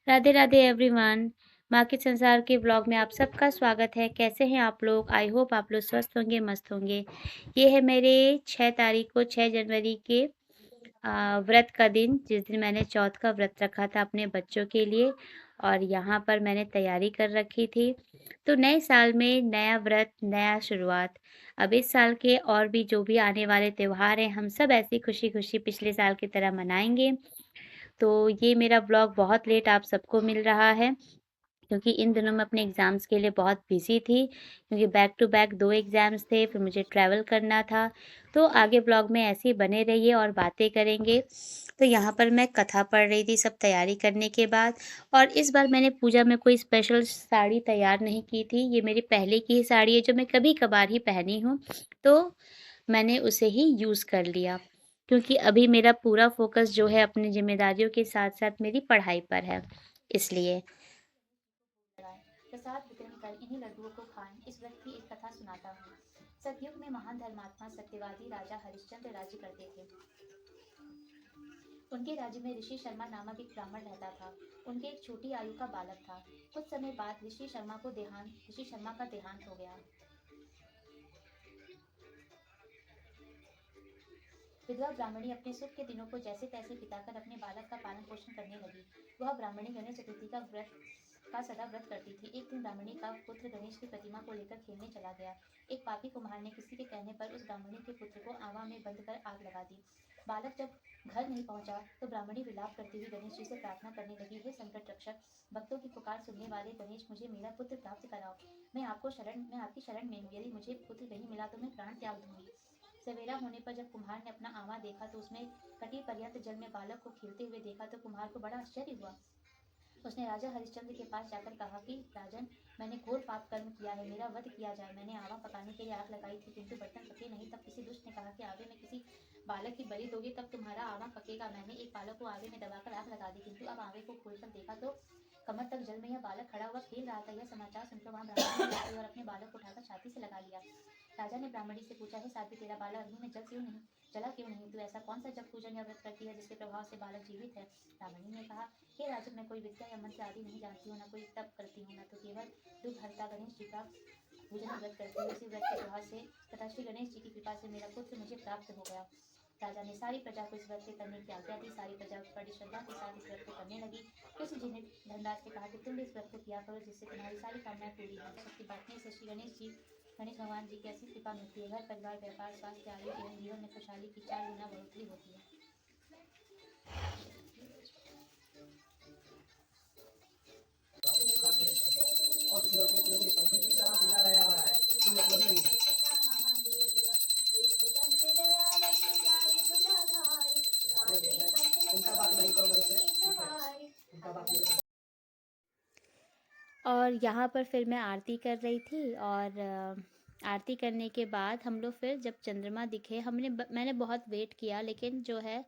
Radhe Radhe everyone. माँ के संसार के ब्लॉग में आप सबका स्वागत है। कैसे हैं आप लोग? आई होप आप लोग स्वस्थ होंगे, मस्त होंगे। ये है मेरे 6 तारीख को 6 जनवरी के व्रत का दिन, जिस दिन मैंने चौथ का व्रत रखा था अपने बच्चों के लिए, और यहाँ पर मैंने तैयारी कर रखी थी। तो नए साल में नया व्रत, नया शुरुआत। अब इस साल के और भी जो भी आने वाले त्यौहार हैं, हम सब ऐसी खुशी खुशी पिछले साल की तरह मनाएंगे। तो ये मेरा ब्लॉग बहुत लेट आप सबको मिल रहा है, क्योंकि इन दिनों मैं अपने एग्ज़ाम्स के लिए बहुत बिज़ी थी, क्योंकि बैक टू बैक 2 एग्ज़ाम्स थे, फिर मुझे ट्रैवल करना था। तो आगे ब्लॉग में ऐसे ही बने रहिए और बातें करेंगे। तो यहाँ पर मैं कथा पढ़ रही थी सब तैयारी करने के बाद, और इस बार मैंने पूजा में कोई स्पेशल साड़ी तैयार नहीं की थी। ये मेरी पहले की ही साड़ी है जो मैं कभी-कभार ही पहनी हूँ, तो मैंने उसे ही यूज़ कर लिया, क्योंकि अभी मेरा पूरा फ़ोकस जो है अपनी ज़िम्मेदारियों के साथ-साथ मेरी पढ़ाई पर है, इसलिए। प्रसाद वितरण कर इन्हीं लड्डुओं को खाएं, इस व्रत की एक कथा सुनाता हूँ। सतयुग में महान धर्मात्मा सत्यवादी राजा हरिश्चंद्र राज्य करते थे। उनके राज्य में ऋषि शर्मा नामक एक ब्राह्मण रहता था। उनके एक छोटी आयु का बालक था। कुछ समय बाद ऋषि शर्मा का देहांत हो गया। विधवा ब्राह्मणी अपने सुख के दिनों को जैसे तैसे बिताकर अपने बालक का पालन पोषण करने लगी। वह ब्राह्मणी गणेश चतुर्थी का सदा व्रत करती थी। एक दिन ब्राह्मणी का पुत्र गणेश की प्रतिमा को लेकर खेलने चला गया। एक पापी कुम्हार ने किसी के कहने पर उस ब्राह्मणी के पुत्र को आवा में बंद कर आग लगा दी। बालक जब घर नहीं पहुंचा तो ब्राह्मणी विलाप करती हुई गणेश जी से प्रार्थना करने लगी, हे संकट रक्षक, भक्तों की पुकार सुनने वाले गणेश, मुझे मेरा पुत्र प्राप्त कराओ। मैं आपकी शरण में हूँ। यदि मुझे पुत्र नहीं मिला तो मैं प्राण त्याग दूंगी। सवेरा होने पर जब कुम्हार ने अपना आवा देखा तो उसमें कटी पर्यंत जल में बालक को खेलते हुए देखा तो कुम्हार को बड़ा आश्चर्य हुआ। उसने राजा हरिश्चंद्र के पास जाकर कहा कि राजन, मैंने घोर पाप कर्म किया है, मेरा वध किया जाए। मैंने आवा पकाने के लिए आग लगाई थी, किंतु बर्तन पके नहीं। तब किसी दुष्ट ने कहा कि आगे में किसी बालक की बलि दोगे तब तुम्हारा आवा पकेगा। मैंने एक बालक को आगे में दबाकर आग लगा दी, किंतु अब आवे को खोलकर देखा तो कमर तक जल में यह बालक खड़ा हुआ खेल रहा था। यह समाचार सुनकर वहां ब्राह्मणी ने और अपने बालक को उठाकर छाती से लगा लिया। राजा ने ब्राह्मणी से पूछा, है साध्वी, तेरा बालक अग्नि में जला क्यों नहीं? तू ऐसा कौन सा जप पूजन या व्रत करती है जिसके प्रभाव से बालक जीवित है? ब्राह्मणी ने कहा, हे राजन, मैं कोई विद्या या मंत्र आदि नहीं जानती हूँ, न कोई तप करती हूँ, न तो केवल दुख हरता गणेश जी का पूजन व्रत करती हूँ। इसी व्रत के प्रभाव से तथा श्री गणेश जी की कृपा से मेरा पुत्र मुझे प्राप्त हो गया। राजा ने सारी प्रजा को इस व्रत के करने की आज्ञा दी। सारी प्रजा बड़ी श्रद्धा के साथ इस व्रत को करने लगी। कृष्ण जी ने धनराज से कहा कि तुम भी इस व्रत को किया करो, जिससे तुम्हारी सारी कामनाएं पूरी हों। सबकी बांटने से श्री गणेश भगवान जी की ऐसी कृपा मिलती है। घर परिवार, व्यापार, स्वास्थ्य, आयु एवं जीवन में खुशहाली की 4 गुना बढ़ोतरी होती है। और यहाँ पर फिर मैं आरती कर रही थी, और आरती करने के बाद हम लोग फिर जब चंद्रमा दिखे, मैंने बहुत वेट किया, लेकिन जो है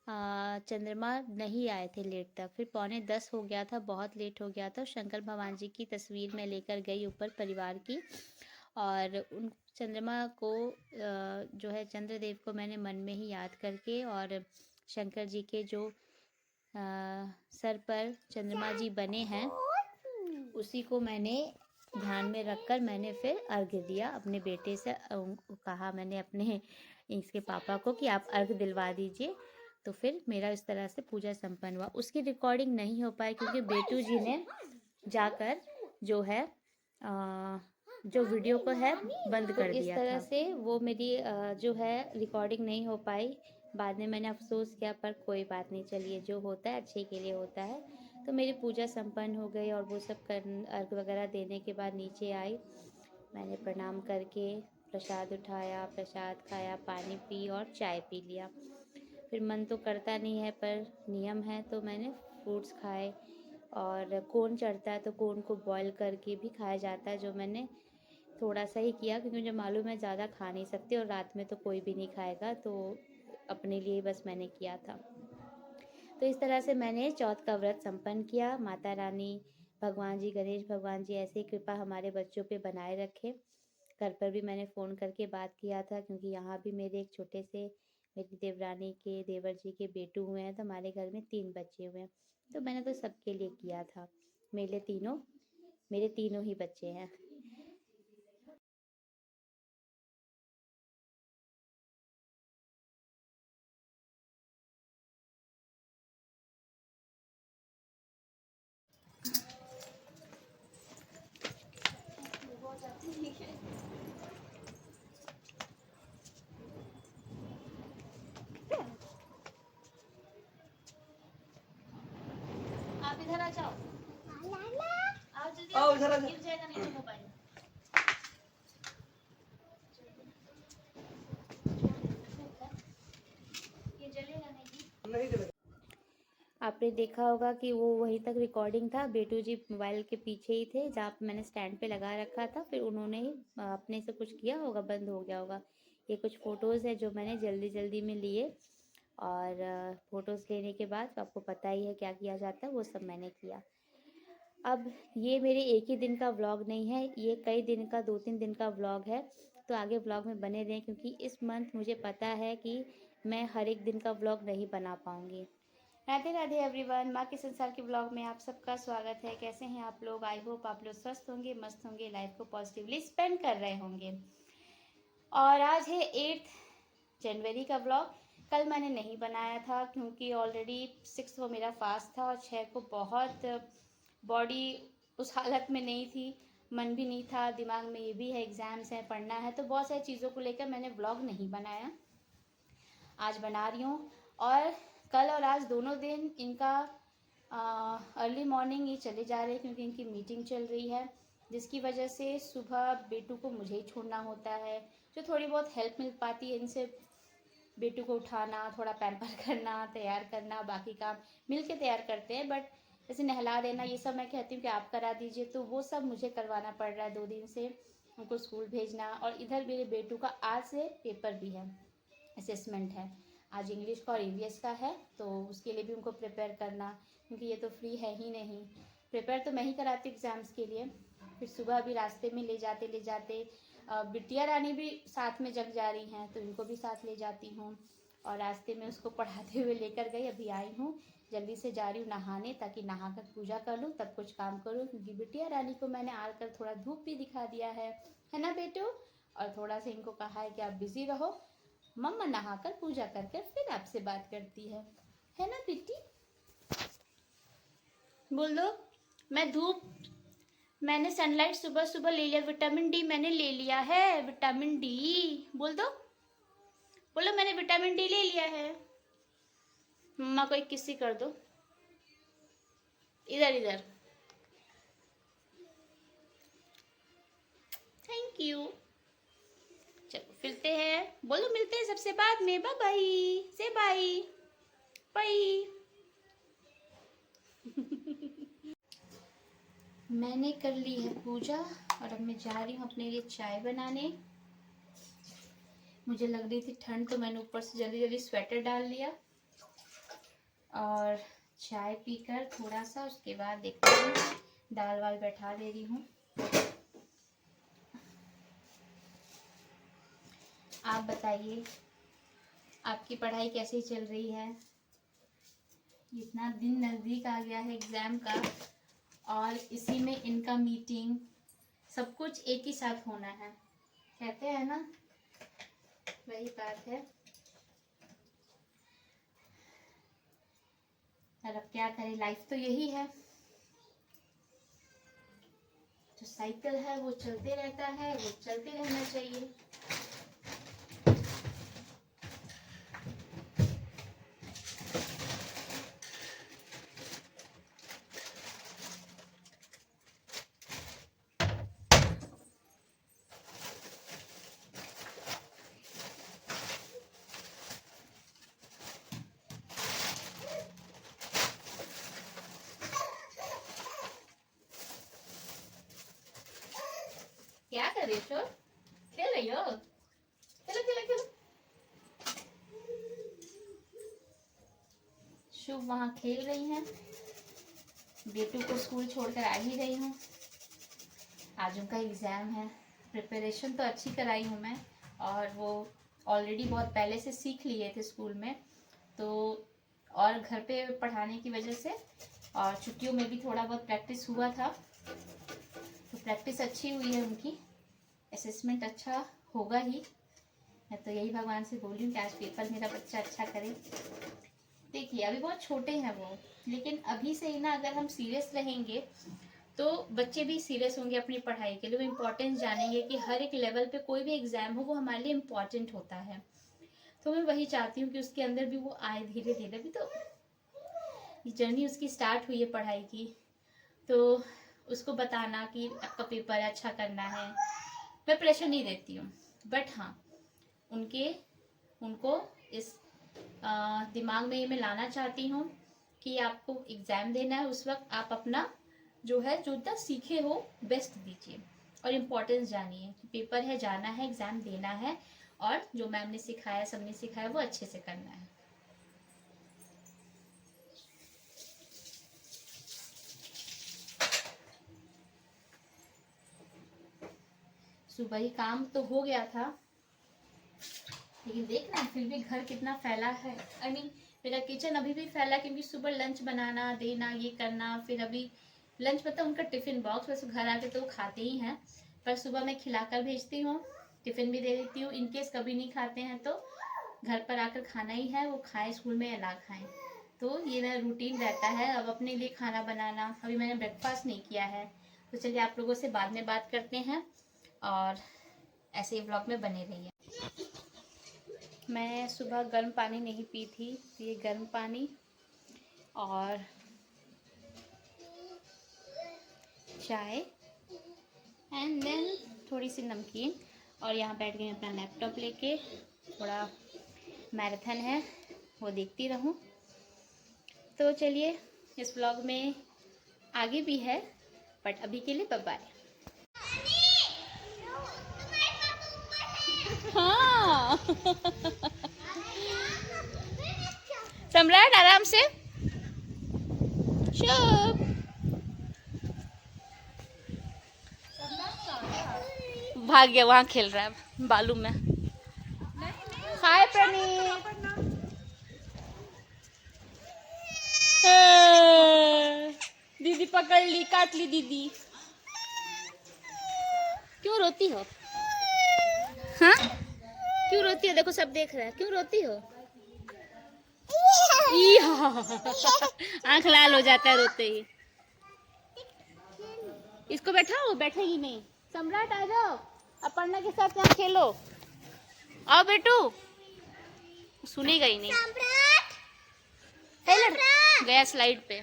चंद्रमा नहीं आए थे लेट तक। फिर 9:45 हो गया था, बहुत लेट हो गया था। शंकर भगवान जी की तस्वीर मैं लेकर गई ऊपर परिवार की, और उन चंद्रमा को जो है चंद्रदेव को मैंने मन में ही याद करके, और शंकर जी के जो सर पर चंद्रमा जी बने हैं उसी को मैंने ध्यान में रखकर मैंने फिर अर्घ्य दिया अपने बेटे से। कहा मैंने अपने इसके पापा को कि आप अर्घ्य दिलवा दीजिए। तो फिर मेरा इस तरह से पूजा संपन्न हुआ। उसकी रिकॉर्डिंग नहीं हो पाई क्योंकि बेटू जी ने जाकर जो है जो वीडियो को है बंद कर दिया था। इस तरह से वो मेरी जो है रिकॉर्डिंग नहीं हो पाई। बाद में मैंने अफसोस किया, पर कोई बात नहीं, चलिए जो होता है अच्छे के लिए होता है। तो मेरी पूजा संपन्न हो गई, और वो सब अर्घ वगैरह देने के बाद नीचे आई। मैंने प्रणाम करके प्रसाद उठाया, प्रसाद खाया, पानी पी और चाय पी लिया। फिर मन तो करता नहीं है पर नियम है, तो मैंने फ्रूट्स खाए। और कोन चढ़ता है तो कोन को बॉईल करके भी खाया जाता है, जो मैंने थोड़ा सा ही किया क्योंकि मुझे मालूम है ज़्यादा खा नहीं सकती और रात में तो कोई भी नहीं खाएगा, तो अपने लिए बस मैंने किया था। तो इस तरह से मैंने चौथ का व्रत संपन्न किया। माता रानी, भगवान जी, गणेश भगवान जी ऐसे ही कृपा हमारे बच्चों पे बनाए रखे। घर पर भी मैंने फ़ोन करके बात किया था क्योंकि यहाँ भी मेरे एक छोटे से मेरी देवरानी के देवर जी के बेटू हुए हैं, तो हमारे घर में 3 बच्चे हुए हैं, तो मैंने तो सबके लिए किया था। मेरे तीनों ही बच्चे हैं। आप इधर आ जाओ, आओ जल्दी आओ, गिर जाएगा नहीं तो मोबाइल। ये जलेगा नहीं जलेगा। आपने देखा होगा कि वो वहीं तक रिकॉर्डिंग था, बेटू जी मोबाइल के पीछे ही थे जहाँ पे मैंने स्टैंड पे लगा रखा था, फिर उन्होंने ही अपने से कुछ किया होगा, बंद हो गया होगा। ये कुछ फ़ोटोज़ है जो मैंने जल्दी जल्दी में लिए, और फ़ोटोज़ लेने के बाद आपको पता ही है क्या किया जाता है, वो सब मैंने किया। अब ये मेरे एक ही दिन का व्लॉग नहीं है, ये कई दिन का 2-3 दिन का व्लॉग है, तो आगे व्लॉग में बने रहें क्योंकि इस मंथ मुझे पता है कि मैं हर एक दिन का व्लॉग नहीं बना पाऊँगी। राधे राधे एवरीवन, माँ के संसार के ब्लॉग में आप सबका स्वागत है। कैसे हैं आप लोग? आई होप आप लोग स्वस्थ होंगे, मस्त होंगे, लाइफ को पॉजिटिवली स्पेंड कर रहे होंगे। और आज है 8 जनवरी का व्लॉग। कल मैंने नहीं बनाया था क्योंकि ऑलरेडी 6 को मेरा फास्ट था और 6 को बहुत बॉडी उस हालत में नहीं थी, मन भी नहीं था, दिमाग में ये भी है एग्ज़ाम्स हैं, पढ़ना है, तो बहुत सारी चीज़ों को लेकर मैंने व्लॉग नहीं बनाया। आज बना रही हूँ, और कल और आज दोनों दिन इनका अर्ली मॉर्निंग ही चले जा रहे हैं क्योंकि इनकी मीटिंग चल रही है, जिसकी वजह से सुबह बेटू को मुझे ही छोड़ना होता है। जो थोड़ी बहुत हेल्प मिल पाती है इनसे, बेटू को उठाना, थोड़ा पैम्पर करना, तैयार करना, बाकी काम मिल के तैयार करते हैं, बट जैसे नहला देना ये सब मैं कहती हूँ कि आप करा दीजिए, तो वो सब मुझे करवाना पड़ रहा है 2 दिन से, उनको स्कूल भेजना। और इधर मेरे बेटू का आज से पेपर भी है, असेसमेंट है, आज इंग्लिश का और ईवीएस का है, तो उसके लिए भी उनको प्रिपेयर करना, क्योंकि ये तो फ्री है ही नहीं। प्रिपेयर तो मैं ही कराती हूँ एग्ज़ाम्स के लिए। फिर सुबह भी रास्ते में ले जाते बिटिया रानी भी साथ में जग जा रही हैं, तो इनको भी साथ ले जाती हूँ, और रास्ते में उसको पढ़ाते हुए लेकर गई। अभी आई हूँ, जल्दी से जा रही हूँ नहाने, ताकि नहा कर पूजा कर लूँ तब कुछ काम करूँ, क्योंकि बिटिया रानी को मैंने आकर थोड़ा धूप भी दिखा दिया है ना बेटू, और थोड़ा सा इनको कहा है कि आप बिज़ी रहो, मम्मा नहाकर पूजा करके फिर आपसे बात करती है ना बेटी? बोल दो। मैं धूप, मैंने सनलाइट सुबह सुबह ले लिया, विटामिन डी मैंने ले लिया है, विटामिन डी। बोल दो, बोलो मैंने विटामिन डी ले लिया है। मम्मा को एक किस्सी कर दो, इधर इधर। Thank you. चलो मिलते हैं, बोलो मिलते हैं सबसे बाद में, बाय बाय, से बाय बाय। मैंने कर ली है पूजा, और अब मैं जा रही हूँ अपने लिए चाय बनाने। मुझे लग रही थी ठंड, तो मैंने ऊपर से जल्दी जल्दी स्वेटर डाल लिया, और चाय पीकर थोड़ा सा उसके बाद देखती हूँ, दाल वाल बैठा दे रही हूँ। आप बताइए, आपकी पढ़ाई कैसी चल रही है? इतना दिन नज़दीक आ गया है एग्ज़ाम का, और इसी में इनका मीटिंग, सब कुछ एक ही साथ होना है, कहते हैं ना, वही बात है। और अब क्या करें, लाइफ तो यही है, जो साइकिल है वो चलते रहता है, वो चलते रहना चाहिए। कर रही हो? खेल रही हो? खेलो खेलो खेलो। शुभ वहाँ खेल रही हैं। बेटू को स्कूल छोड़कर आ ही गई हूँ। आज उनका एग्ज़ाम है। प्रिपरेशन तो अच्छी कराई हूँ मैं, और वो ऑलरेडी बहुत पहले से सीख लिए थे स्कूल में, तो और घर पे पढ़ाने की वजह से और छुट्टियों में भी थोड़ा बहुत प्रैक्टिस हुआ था, तो प्रैक्टिस अच्छी हुई है उनकी। असेसमेंट अच्छा होगा ही। मैं तो यही भगवान से बोली हूँ कि आज पेपर मेरा बच्चा अच्छा करे। देखिए अभी बहुत छोटे हैं वो, लेकिन अभी से ही ना अगर हम सीरियस रहेंगे तो बच्चे भी सीरियस होंगे अपनी पढ़ाई के लिए। वो इम्पोर्टेंस जानेंगे कि हर एक लेवल पे कोई भी एग्जाम हो वो हमारे लिए इम्पोर्टेंट होता है। तो मैं वही चाहती हूँ कि उसके अंदर भी वो आए धीरे धीरे। भी तो ये जर्नी उसकी स्टार्ट हुई है पढ़ाई की, तो उसको बताना कि आपका पेपर अच्छा करना है। मैं प्रेशर नहीं देती हूँ, बट हाँ उनको इस दिमाग में ये मैं लाना चाहती हूँ कि आपको एग्ज़ाम देना है, उस वक्त आप अपना जो है जो इतना सीखे हो बेस्ट दीजिए, और इम्पोर्टेंस जानिए कि पेपर है, जाना है, एग्ज़ाम देना है, और जो मैम ने सिखाया, सबने सिखाया, वो अच्छे से करना है। सुबह ही काम तो हो गया था, लेकिन देखना फिर भी घर कितना फैला है। I mean, मेरा किचन अभी भी फैला, क्योंकि सुबह लंच बनाना, देना, ये करना। फिर अभी लंच मतलब उनका टिफिन बॉक्स, वैसे घर आके तो वो खाते ही हैं, पर सुबह मैं खिलाकर भेजती हूँ, टिफिन भी दे देती हूँ। इनकेस कभी नहीं खाते हैं तो घर पर आकर खाना ही है, वो खाएं स्कूल में या ना खाएं। तो ये मेरा रूटीन रहता है। अब अपने लिए खाना बनाना, अभी मैंने ब्रेकफास्ट नहीं किया है, तो चलिए आप लोगों से बाद में बात करते हैं, और ऐसे ही ब्लॉग में बने रहिए। मैं सुबह गर्म पानी नहीं पी थी, ये गर्म पानी और चाय एंड देन थोड़ी सी नमकीन, और यहाँ बैठ गई अपना लैपटॉप लेके, थोड़ा मैराथन है वो देखती रहूँ। तो चलिए इस ब्लॉग में आगे भी है, बट अभी के लिए बाय बाय। हाँ सम्राट आराम से। शुभ भाग गया, वहाँ खेल रहा है बालू में। हाय प्रणीत। दीदी पकड़ ली, काट ली दीदी। क्यों रोती हो? हाँ क्यों रोती हो? देखो सब देख रहा है, क्यों रोती हो? आंख लाल हो जाता है रोते ही। इसको बैठाओ, बैठेगी नहीं। सम्राट आ जाओ, अपर्णा के साथ यहाँ खेलो। आओ बेटू। सुनेगा ही नहीं। गया स्लाइड पे।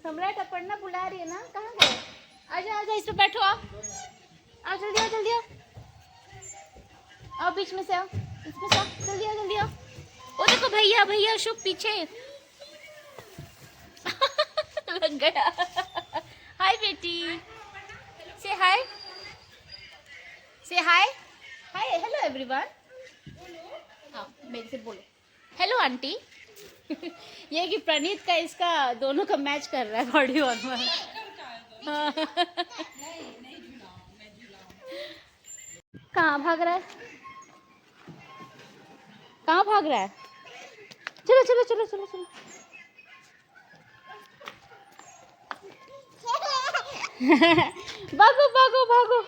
सम्राट अपर्णा बुला रही है ना, कहाँ गए? आजा आजा, इस पे बैठो। आओ आओ, जल्दी आओ, जल्दी आओ। आओ बीच में से आओ, इसमें से आओ, जल्दी आओ, जल्दी आओ। ओ देखो भैया, भैया शुभ पीछे लग गया। हाय बेटी, से हाय, से हाय, हाय, हेलो एवरीवन। हाँ मेरे से बोलो हेलो आंटी। ये कि प्रणीत का इसका दोनों का मैच कर रहा है बॉडी वार्मर। कहाँ भाग रहा है? कहाँ भाग रहा है? चलो चलो चलो चलो चलो। भागो भागो भागो।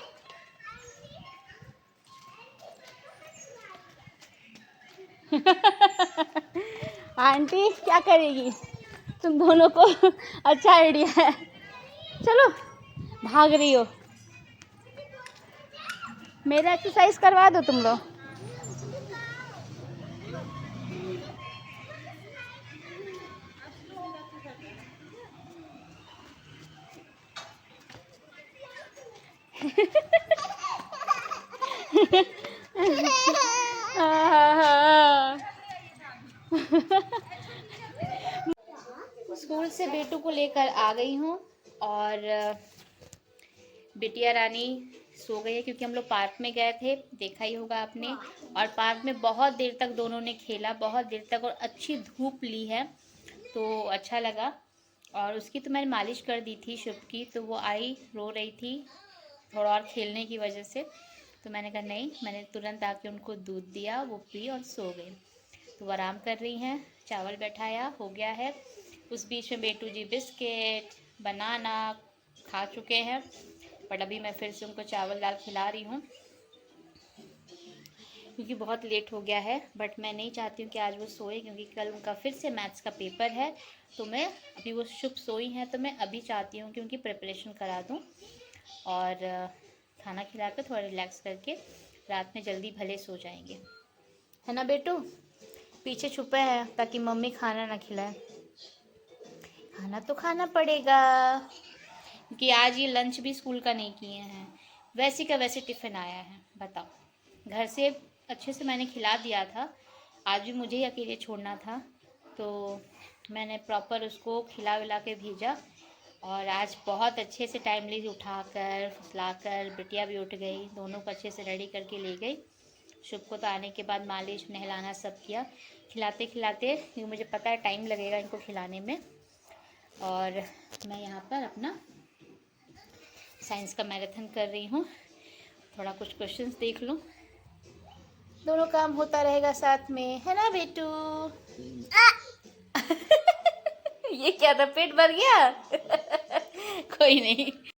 आंटी क्या करेगी? तुम दोनों को अच्छा आइडिया है। चलो भाग रही हो, मेरा एक्सरसाइज करवा दो तुम लोग। स्कूल से बेटू को लेकर आ गई हूँ, और बिटिया रानी सो गई है क्योंकि हम लोग पार्क में गए थे, देखा ही होगा आपने। और पार्क में बहुत देर तक दोनों ने खेला, बहुत देर तक, और अच्छी धूप ली है तो अच्छा लगा। और उसकी तो मैंने मालिश कर दी थी, शुभ की, तो वो आई, रो रही थी थोड़ा और खेलने की वजह से। तो मैंने कहा नहीं, मैंने तुरंत आके उनको दूध दिया, वो पी और सो गई। तो वो आराम कर रही हैं। चावल बैठाया हो गया है। उस बीच में बेटू जी बिस्किट बनाना खा चुके हैं, बट अभी मैं फिर से उनको चावल दाल खिला रही हूँ क्योंकि बहुत लेट हो गया है। बट मैं नहीं चाहती हूँ कि आज वो सोए क्योंकि कल उनका फिर से मैथ्स का पेपर है। तो मैं अभी, वो शुभ सोई हैं तो मैं अभी चाहती हूँ कि उनकी प्रिपरेशन करा दूँ और खाना खिलाकर थोड़ा रिलैक्स करके रात में जल्दी भले सो जाएंगे, है ना बेटू। पीछे छुपे हैं ताकि मम्मी खाना ना खिलाए। खाना तो खाना पड़ेगा क्योंकि आज ये लंच भी स्कूल का नहीं किए हैं, वैसे का वैसे टिफ़िन आया है। बताओ, घर से अच्छे से मैंने खिला दिया था, आज भी मुझे ही अकेले छोड़ना था, तो मैंने प्रॉपर उसको खिला विला के भेजा। और आज बहुत अच्छे से टाइमली उठाकर फुसलाकर, बिटिया भी उठ गई, दोनों को अच्छे से रेडी करके ले गई। शुभ को तो आने के बाद मालिश नहलाना सब किया, खिलाते खिलाते, क्योंकि मुझे पता है टाइम लगेगा इनको खिलाने में। और मैं यहाँ पर अपना साइंस का मैराथन कर रही हूँ, थोड़ा कुछ क्वेश्चंस देख लूँ, दोनों काम होता रहेगा साथ में, है ना बेटू। ये क्या था, पेट भर गया। कोई नहीं।